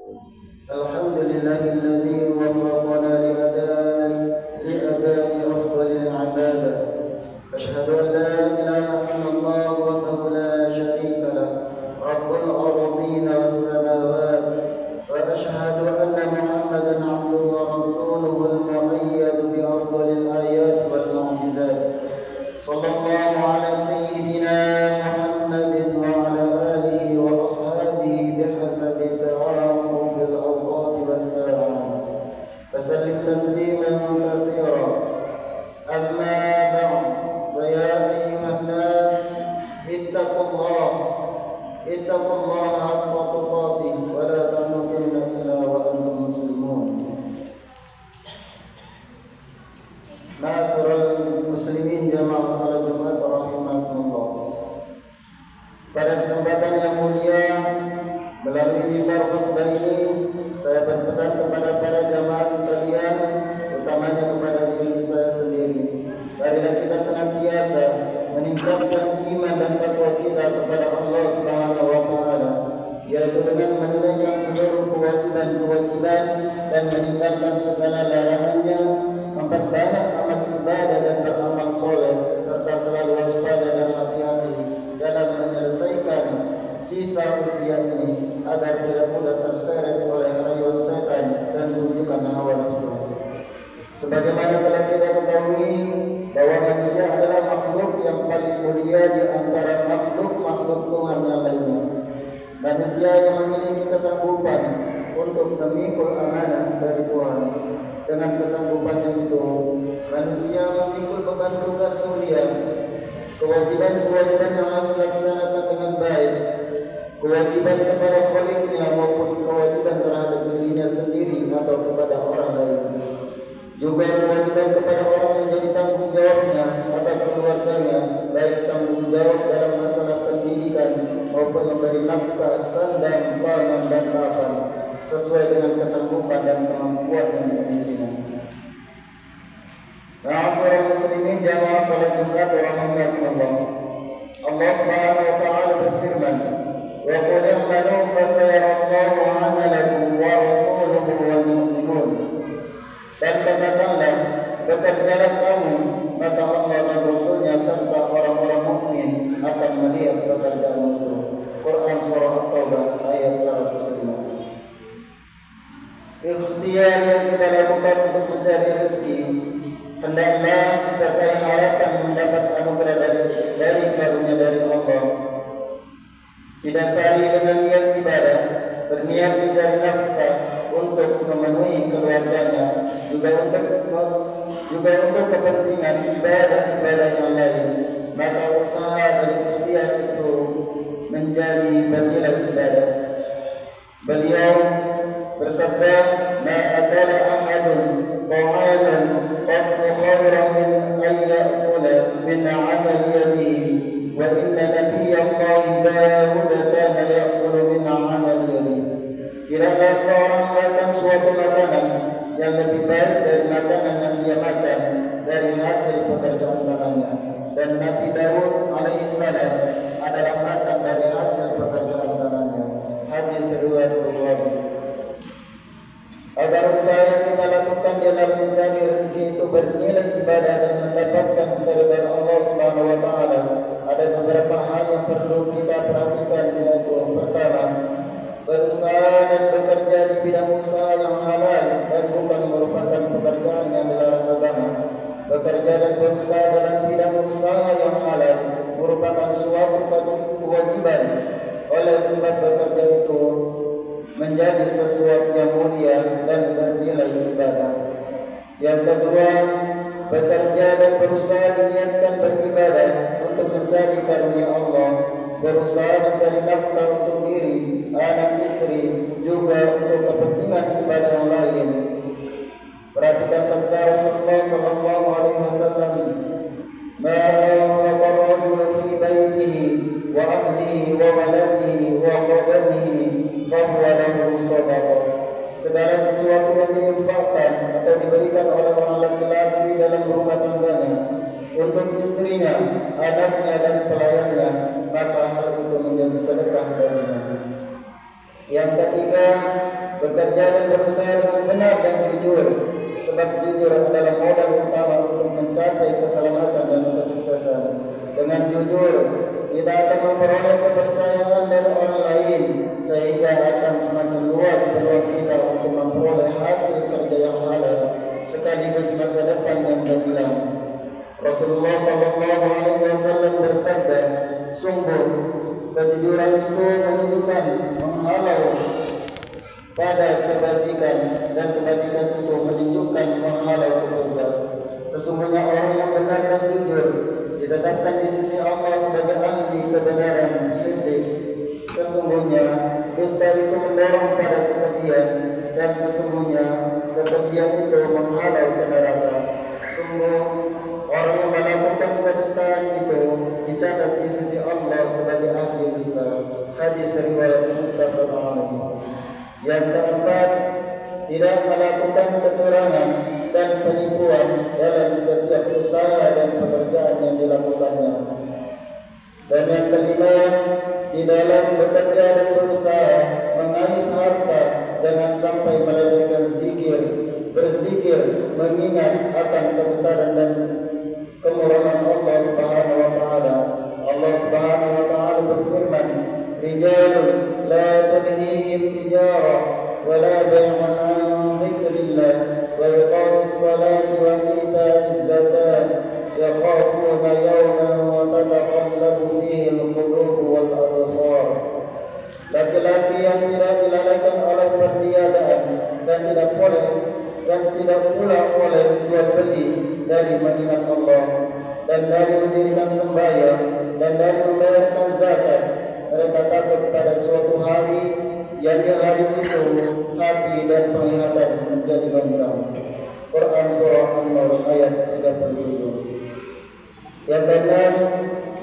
الحمد لله الذي وفقنا لأداء أفضل العبادة. أشهد أن لا إله إلا الله وحده لا شريك له رب الأرضين والسماوات، وأشهد أن محمدا عبده ورسوله المؤيد بأفضل الآيات والمعجزات. صلى الله على سيدنا محمد وعلى آله وأصحابه بحسب تعاقب الأوقات والساعات، فسلم تسليما كثيرا. أما بعد، فيا أيها الناس اتقوا الله حق تقاته ولا تموتن إلا وأنتم مسلمون. Ma'asyiral muslimin jamaah salat Jumat rahimakumullah. Pada kesempatan yang mulia, melalui mimbar khutbah ini, saya berpesan kepada para jamaah sekalian, utamanya kepada diri saya sendiri. Marilah kita senantiasa meningkatkan iman dan takwa kita kepada Allah Subhanahu wa taala, yaitu dengan menunaikan seluruh kewajiban dan meninggalkan segala larangannya, memperbanyak amal ibadah dan beramal soleh, serta selalu waspada dan hati-hati dalam menyelesaikan sisa usia ini agar tidak mudah terseret oleh rayuan setan dan tunjukkan hawa nafsu. Sebagaimana telah kita ketahui bahwa manusia adalah makhluk yang paling mulia di antara makhluk Tuhan yang lainnya. Manusia yang memiliki kesanggupan untuk memikul amanah dari Tuhan. Dengan kesanggupannya itu, manusia memikul beban tugas mulia, kewajiban yang harus dilaksanakan dengan baik, kewajiban kepada Khaliknya maupun kewajiban terhadap dirinya sendiri atau kepada orang lain. Juga kewajiban kepada orang yang menjadi tanggung jawabnya atau keluarganya, baik tanggung jawab dalam masalah pendidikan maupun memberi nafkah, sandang, pangan dan papan sesuai dengan kesanggupan dan kemampuan yang dimilikinya. Ma'asyiral muslimin jamaah salat Jumat rahimakumullah. Allah Subhanahu wa taala berfirman, "Wa qul i'malu fasayarallahu 'amalakum wa rasuluhu wal mu'minun." Dan katakanlah, bekerjalah kamu, maka Allah dan Rasulnya serta orang-orang mukmin akan melihat pekerjaanmu itu. Quran Surah At-Taubah ayat 105. Ikhtiar yang kita lakukan untuk mencari rezeki hendaklah disertai harapan mendapat anugerah dari karunia dari Allah. Didasari dengan niat ibadah, berniat mencari nafkah untuk memenuhi keluarganya, juga untuk kepentingan ibadah yang lain, maka usaha dan ikhtiar itu menjadi bernilai ibadah. Beliau bersabda, "Ma akala ahadun ta'aman qattu khairan min an ya'kula min 'amali yadihi, wa inna nabiyyallahi Daud kana ya'kulu min 'amali yadihi." Tidaklah seorang makan suatu makanan yang lebih baik dari makanan yang dia makan dari hasil pekerjaan tangannya, dan Nabi Daud alaihissalam adalah makan dari hasil pekerjaan tangannya. Hadis riwayat Bukhari. Agar usaha yang kita lakukan dalam mencari rezeki itu bernilai ibadah dan mendapatkan keridhaan Allah Subhanahu wa taala, ada beberapa hal yang perlu kita perhatikan, yaitu pertama, berusaha dan bekerja di bidang usaha yang halal dan bukan merupakan pekerjaan yang dilarang agama. Bekerja dan berusaha dalam bidang usaha yang halal merupakan suatu kewajiban, oleh sebab bekerja itu menjadi sesuatu yang mulia dan bernilai ibadah. Yang kedua, bekerja dan berusaha diniatkan beribadah untuk mencari karunia Allah, berusaha mencari nafkah untuk diri, anak, istri, juga untuk kepentingan ibadah yang lain. Perhatikan sabda Rasulullah sallallahu alaihi wasallam, "Ma anfaqa ar-rajulu fi baitihi wa ahlihi wa waladihi wa khadamihi fa huwa lahu shadaqah." Segala sesuatu yang diinfakkan atau diberikan oleh orang laki-laki dalam rumah tangganya untuk istrinya, anaknya dan pelayannya, maka hal itu menjadi sedekah baginya. Yang ketiga, bekerja dan berusaha dengan benar dan jujur, sebab jujur adalah modal utama untuk mencapai keselamatan dan kesuksesan. Dengan jujur, kita akan memperoleh kepercayaan dari orang lain, sehingga akan semakin luas peluang kita untuk memperoleh hasil kerja yang halal, sekaligus masa depan yang gemilang. Rasulullah SAW bersabda, sungguh kejujuran itu menunjukkan menghalau pada kebajikan, dan kebajikan itu menunjukkan menghalau ke surga. Sesungguhnya orang yang benar dan jujur ditetapkan di sisi Allah sebagai ahli kebenaran siddiq. Sesungguhnya dusta itu mendorong pada kekejian, dan sesungguhnya kekejian itu menghalau ke neraka. Sungguh orang yang melakukan kedustaan itu dicatat di sisi Allah sebagai ahli dusta. Hadis riwayat muttafaq alaih. Yang keempat, tidak melakukan kecurangan dan penipuan dalam setiap usaha dan pekerjaan yang dilakukannya. Dan yang kelima, di dalam bekerja dan berusaha mengais harta, jangan sampai melalaikan zikir, berzikir, mengingat akan kebesaran dan kemurahan Allah Subhanahu wa taala. Allah Subhanahu wa taala berfirman, rijalun la tulhihim tijarah wa la bay'un an dzikrillah wa iqamis salati wa ita'iz zakat yakhafuna yawman tataqallabu fihi al-qulub wal absar. Laki-laki yang tidak dilalaikan oleh perniagaan dan tidak pula oleh jual beli dari mengingat Allah, dan dari mendirikan sembahyang, dan dari membayarkan zakat, mereka takut pada suatu hari yang di hari itu hati dan penglihatan menjadi goncang. Quran Surah An-Nur ayat 37. Yang keenam,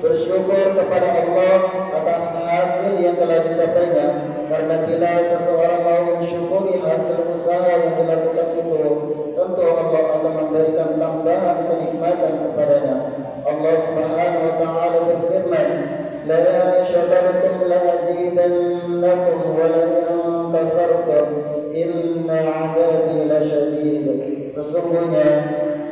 bersyukur kepada Allah atas hasil yang telah dicapainya, karena bila seseorang mau mensyukuri hasil usaha yang dilakukan itu, tentu Allah akan memberikan tambahan kenikmatan kepadanya. Allah Subhanahu wa taala berfirman, la syakartum la azidannakum wa la kafartum inna 'adzabi lasyadid. Sesungguhnya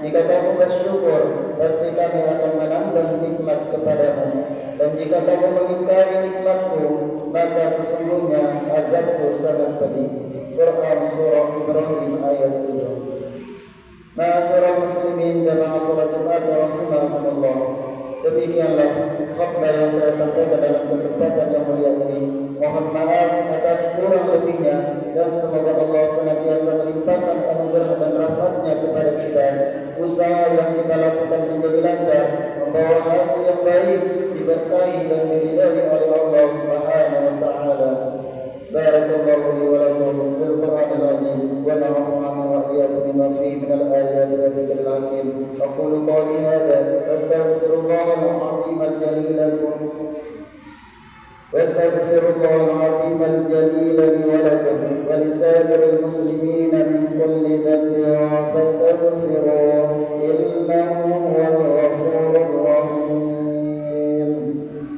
jika kamu bersyukur, pasti kami akan menambah nikmat kepadamu. Dan jika kamu mengingkari nikmatku, maka sesungguhnya azabku sangat pedih. Quran Surah Ibrahim ayat 7. Ma'asyiral muslimin jamaah salat Jumat rahimakumullah. Demikianlah khutbah yang saya sampaikan dalam kesempatan yang mulia ini. Mohon maaf atas kurang lebihnya, dan semoga Allah senantiasa melimpahkan anugerah dan rahmatnya kepada kita. Usaha yang kita lakukan menjadi lancar, membawa hasil yang baik, diberkahi dan diridai oleh Allah Subhanahu wa taala. Barakallahu li wa lakum fil Qur'anil azim wa nafa'ani wa iyyakum bima fihi min al-ayati wa dhikril hakim. Aqulu qawli hadha astaghfirullahal azim al-jalil lakum واستغفر الله العظيم الجليل لي ولكم ولسائر المسلمين من كل ذنب فاستغفروه